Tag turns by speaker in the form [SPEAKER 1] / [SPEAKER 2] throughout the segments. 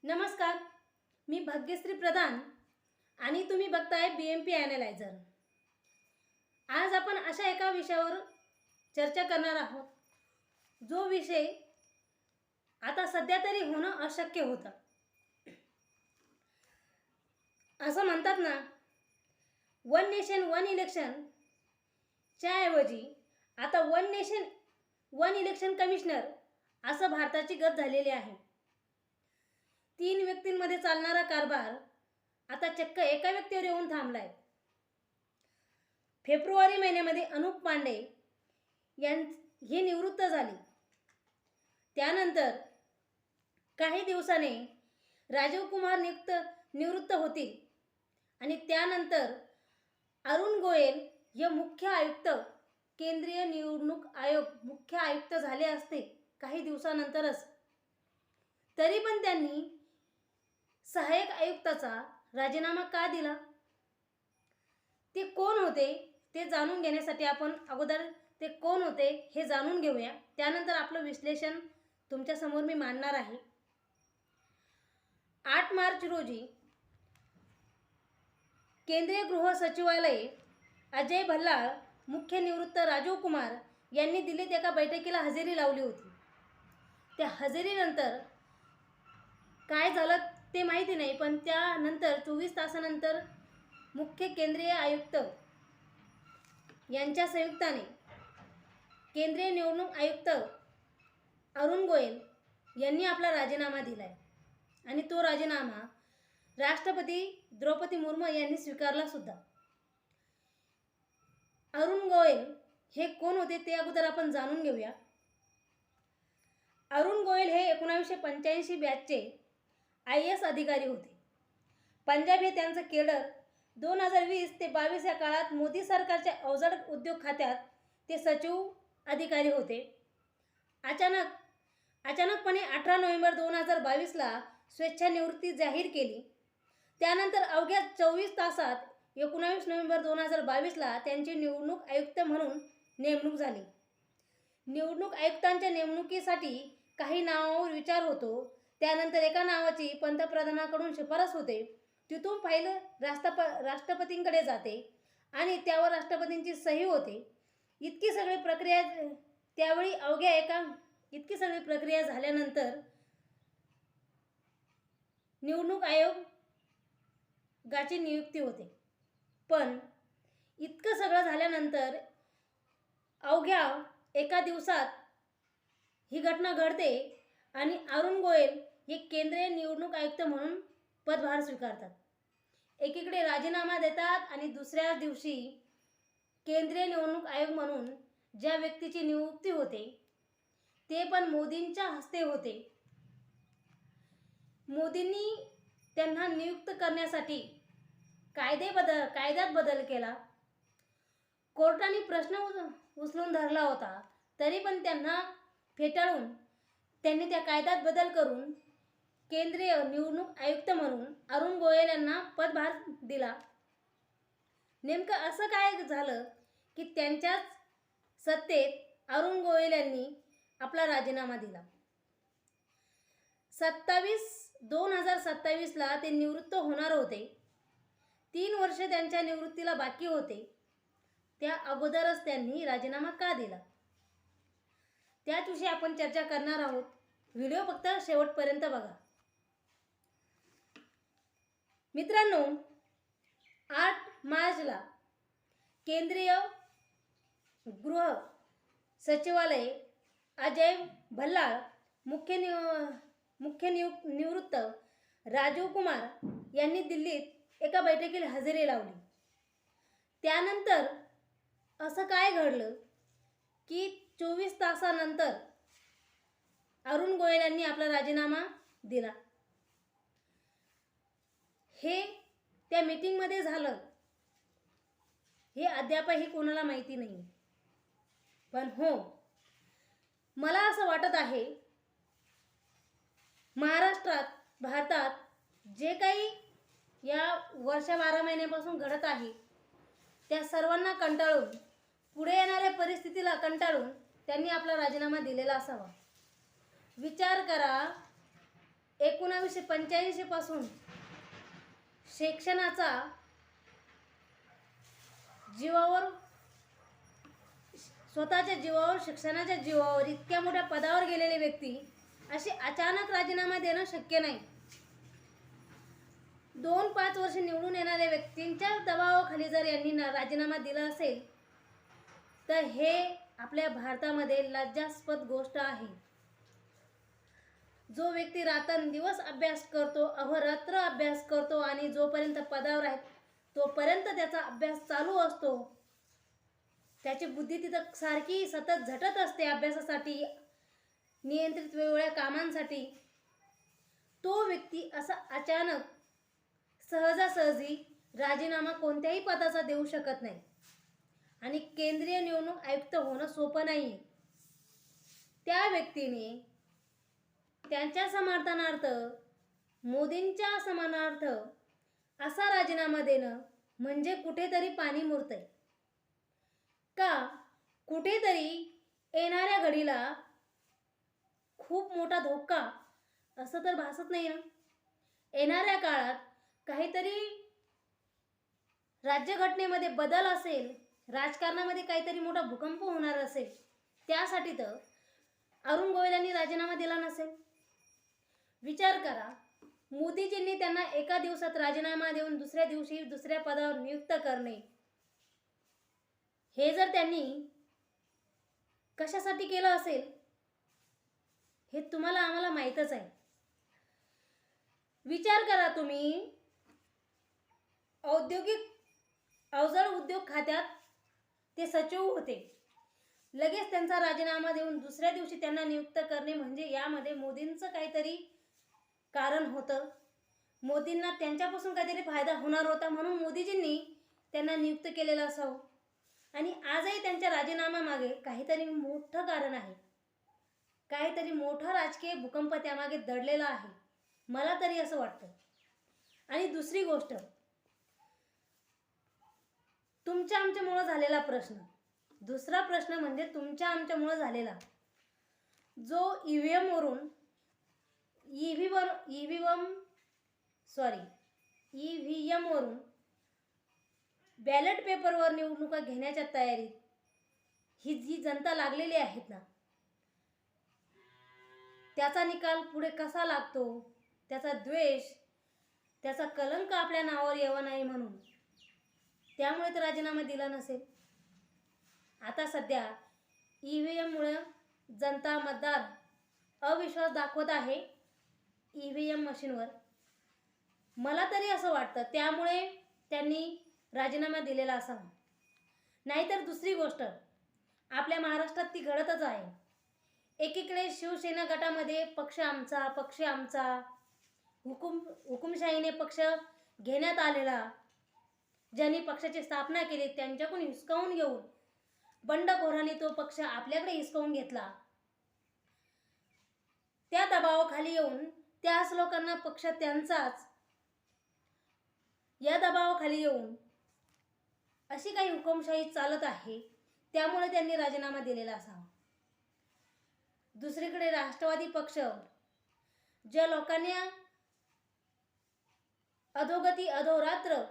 [SPEAKER 1] नमस्कार, मी भाग्यश्री प्रधान आणि तुम्ही बघताय BMP ॲनालायझर। आज आपण अशा एका विषयावर चर्चा करणार आहोत, जो विषय आता सध्या तरी होणं अशक्य होतं। असं म्हणतात ना, वन नेशन वन इलेक्शन च्या ऐवजी आता one nation one election commissioner असं भारताची गत झालेली आहे। 3 व्यक्तींमध्ये चालणारा कारभार आता चक्क एका व्यक्तीवर येऊन थांबलाय। फेब्रुवारी महिन्यामध्ये अनुप पांडे ही निवृत्त झाली। त्यानंतर काही दिवसांनी राजीव कुमार निवृत्त होतील आणि त्यानंतर अरुण गोयल हे मुख्य आयुक्त, केंद्रीय निवडणूक आयोग मुख्य आयुक्त झाले असते काही दिवसानंतरच। तरी पण त्यांनी सहाय्यक आयुक्ताचा राजीनामा का दिला? ते कोण होते ते जाणून घेण्यासाठी आपण अगोदर ते कोण होते हे जाणून घेऊया। त्यानंतर आपलं विश्लेषण तुमच्या समोर मी मांडणार आहे। 8 मार्च रोजी केंद्रीय गृह सचिवालय अजय भल्लाळ, मुख्य निवृत्त राजीव कुमार यांनी दिल्लीत एका बैठकीला हजेरी लावली होती। त्या हजेरीनंतर काय झालं ते माहिती नाही, पण त्यानंतर 24 तासानंतर मुख्य केंद्रीय आयुक्त यांच्या संयुक्ताने केंद्रीय निवडणूक आयुक्त अरुण गोयल यांनी आपला राजीनामा दिलाय आणि तो राजीनामा राष्ट्रपती द्रौपदी मुर्मू यांनी स्वीकारला सुद्धा। अरुण गोयल हे कोण होते ते अगोदर आपण जाणून घेऊया। अरुण गोयल हे 1985 बॅचचे IAS अधिकारी होते। पंजाब हे त्यांचं केडर। 2020 ते 22 या काळात मोदी सरकारच्या अवजड उद्योग खात्यात ते सचिव अधिकारी होते। अचानकपणे 18 नोव्हेंबर 2022ला स्वेच्छानिवृत्ती जाहीर केली। त्यानंतर अवघ्या 24 तासात 19 नोव्हेंबर 2022ला त्यांची निवडणूक आयुक्त म्हणून नेमणूक झाली। निवडणूक आयुक्तांच्या नेमणुकीसाठी काही नावांवर विचार होतो। त्यानंतर एका नावाची पंतप्रधानांकडून शिफारस होते। तिथून फाईल राष्ट्रपतींकडे जाते आणि त्यावर राष्ट्रपतींची सही होते। इतकी सगळी प्रक्रिया झाल्यानंतर निवडणूक आयोगाची नियुक्ती होते। पण इतकं सगळं झाल्यानंतर अवघ्या एका दिवसात ही घटना घडते आणि अरुण गोयल हे केंद्रीय निवडणूक आयुक्त म्हणून पदभार स्वीकारतात। एकीकडे राजीनामा देतात आणि दुसऱ्या दिवशी केंद्रीय निवडणूक आयोग म्हणून ज्या व्यक्तीची नियुक्ती होते ते पण मोदींच्या हस्ते होते। मोदींनी त्यांना नियुक्त करण्यासाठी कायद्यात बदल केला। कोर्टाने प्रश्न उचलून धरला होता, तरी पण त्यांना फेटाळून त्यांनी त्या कायद्यात बदल करून केंद्रीय निवडणूक आयुक्त म्हणून अरुण गोयल यांना पदभार दिला। नेमकं असं काय झालं की त्यांच्याच सत्तेत अरुण गोयल यांनी आपला राजीनामा दिला। 2027ला ते निवृत्त होणार होते। 3 वर्ष त्यांच्या निवृत्तीला बाकी होते। त्या अगोदरच त्यांनी राजीनामा का दिला त्याच विषयी आपण चर्चा करणार आहोत। व्हिडिओ फक्त शेवटपर्यंत बघा। मित्रांनो, 8 मार्चला केंद्रीय गृह सचिवालय अजय भल्लाळ, मुख्य निवृत्त राजीव कुमार यांनी दिल्लीत एका बैठकीला हजेरी लावली। त्यानंतर असं काय घडलं की 24 तासानंतर अरुण गोयल यांनी आपला राजीनामा दिला। हे त्या मीटिंगमध्ये झालं हे अद्यापही कोणाला माहिती नाही। पण हो, मला असं वाटत आहे महाराष्ट्रात, भारतात जे काही या वर्ष 12 महिन्यापासून घडत आहे त्या सर्वांना कंटाळून, पुढे येणाऱ्या परिस्थितीला कंटाळून त्यांनी आपला राजीनामा दिलेला असावा। विचार करा, 1985 पासून शिक्षणाचा जीवावर, स्वतःच्या जीवावर, शिक्षणाच्या जीवावर इतक्या मोठ्या पदावर गेलेले व्यक्ती असे अचानक राजीनामा देणं शक्य नाही. 2-5 वर्ष निवडून येणाऱ्या व्यक्तींच्या दबावाखाली जर यांनी राजीनामा दिला असेल तर हे आपल्या भारतामध्ये लज्जास्पद गोष्ट आहे. जो व्यक्ती रात्रंदिवस अभ्यास करतो, अहोरात्र अभ्यास करतो आणि जोपर्यंत पदावर आहे तोपर्यंत त्याचा अभ्यास चालू असतो, त्याची बुद्धी तिथं सारखी सतत झटत असते अभ्यासासाठी, नियंत्रित वेगवेगळ्या कामांसाठी, तो व्यक्ती असा अचानक सहजासहजी राजीनामा कोणत्याही पदाचा देऊ शकत नाही. आणि केंद्रीय निवडणूक आयुक्त होणं सोपं नाही आहे. त्या व्यक्तीने त्यांच्या समर्थनार्थ, मोदींच्या समानार्थ असा राजीनामा देणं म्हणजे कुठेतरी पाणी मुरतंय का? कुठेतरी येणाऱ्या घडीला खूप मोठा धोका असं तर भासत नाही ना. येणाऱ्या काळात काहीतरी राज्यघटनेमध्ये बदल असेल, राजकारणामध्ये काहीतरी मोठा भूकंप होणार असेल, त्यासाठी तर अरुण गोयल यांनी राजीनामा दिला नसेल. विचार करा, मोदीजींनी त्यांना एका दिवसात राजीनामा देऊन दुसऱ्या दिवशी दुसऱ्या पदावर नियुक्त करणे, हे जर त्यांनी कशासाठी केलं असेल हे तुम्हाला आम्हाला माहीतच आहे. विचार करा तुम्ही, अवजड उद्योग खात्यात ते सचिव होते, लगेच त्यांचा राजीनामा देऊन दुसऱ्या दिवशी त्यांना नियुक्त करणे म्हणजे यामध्ये मोदींचं काहीतरी कारण होतं. मोदींना त्यांच्यापासून काहीतरी फायदा होणार होता म्हणून मोदीजींनी त्यांना नियुक्त केलेलं असावं. आणि आजही त्यांच्या राजीनाम्यामागे काहीतरी मोठं कारण आहे, काहीतरी मोठा राजकीय भूकंप त्यामागे दडलेला आहे, मला तरी असं वाटतं. आणि दुसरी गोष्ट, तुमच्या आमच्यामुळं झालेला प्रश्न, दुसरा प्रश्न म्हणजे तुमच्या आमच्यामुळं झालेला जो ईव्हीएम वरून बॅलेट पेपरवर निवडणुका घेण्याच्या तयारीत ही जी जनता लागलेली आहेत ना, त्याचा निकाल पुढे कसा लागतो, त्याचा द्वेष, त्याचा कलंक आपल्या नावावर यावं नाही म्हणून त्यामुळे तर राजीनामा दिला नसेल. आता सध्या ईव्हीएममुळे जनता, मतदार अविश्वास दाखवत आहे ईव्हीएम मशीनवर. मला तरी असं वाटतं त्यामुळे त्यांनी राजीनामा दिलेला असावा. नाहीतर दुसरी गोष्ट आपल्या महाराष्ट्रात ती घडतच आहे. एकीकडे शिवसेना गटामध्ये पक्ष आमचा, हुकुमशाहीने पक्ष घेण्यात आलेला, ज्यांनी पक्षाची स्थापना केली त्यांच्याकडून हिसकावून घेऊन बंडखोरांनी तो पक्ष आपल्याकडे हिसकावून घेतला. त्या दबावाखाली येऊन त्याच लोकांना पक्ष त्यांचाच, या दबावाखाली येऊन अशी काही हुकुमशाही चालत आहे त्यामुळे त्यांनी राजीनामा दिलेला असावा. दुसरीकडे राष्ट्रवादी पक्ष ज्या लोकांनी अधोगती अधोरात्र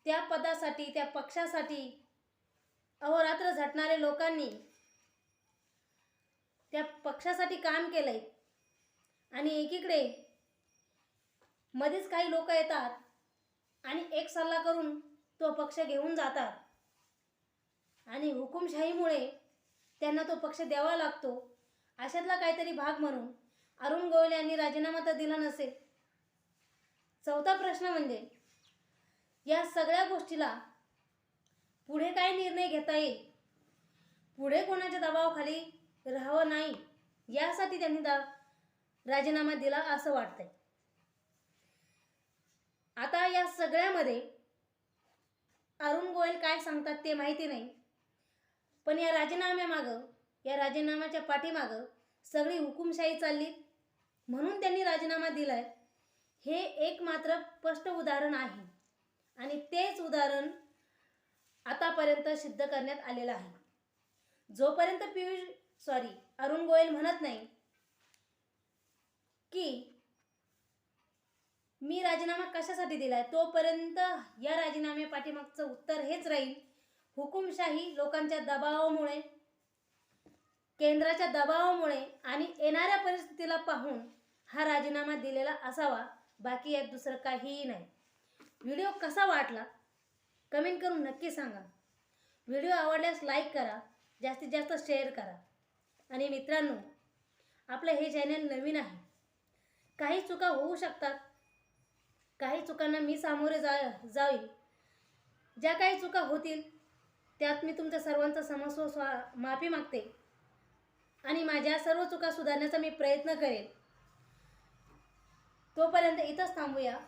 [SPEAKER 1] त्या पदासाठी, त्या पक्षासाठी अहोरात्र झटणारे लोकांनी त्या पक्षासाठी काम केलंय आणि एकीकडे मध्येच काही लोक येतात आणि एक सल्ला करून तो पक्ष घेऊन जातात आणि हुकुमशाहीमुळे त्यांना तो पक्ष द्यावा लागतो. अशातला काहीतरी भाग म्हणून अरुण गोयल यांनी राजीनामा तर दिला नसेल. चौथा प्रश्न म्हणजे या सगळ्या गोष्टीला पुढे काय निर्णय घेता येईल, पुढे कोणाच्या दबावाखाली राहावं नाही यासाठी त्यांनी राजीनामा दिला असं वाटतंय. आता या सगळ्यामध्ये अरुण गोयल काय सांगतात ते माहिती नाही, पण या राजीनाम्यामागं, या राजीनाम्याच्या पाठीमागं सगळी हुकुमशाही चालली म्हणून त्यांनी राजीनामा दिलाय हे एक मात्र स्पष्ट उदाहरण आहे. आणि तेच उदाहरण आतापर्यंत सिद्ध करण्यात आलेलं आहे. जोपर्यंत अरुण गोयल म्हणत नाही की मी राजीनामा कशासाठी दिलाय, तोपर्यंत या राजीनाम्या पाठीमागचं उत्तर हेच राहील, हुकुमशाही, लोकांच्या दबावामुळे, केंद्राच्या दबावामुळे आणि येणाऱ्या परिस्थितीला पाहून हा राजीनामा दिलेला असावा, बाकी यात दुसरं काहीही नाही. व्हिडिओ कसा वाटला कमेंट करून नक्की सांगा. व्हिडिओ आवडल्यास लाईक करा, जास्तीत जास्त शेअर करा. आणि मित्रांनो, आपलं हे चॅनल नवीन आहे, काही चुका होऊ शकतात, काही चुकांना मी सामोरे जाईल. ज्या काही चुका होतील त्यात मी तुमच्या सर्वांचा क्षमस्व माफी मागते आणि माझ्या सर्व चुका सुधारण्याचा मी प्रयत्न करेन. तोपर्यंत इथंच थांबूया.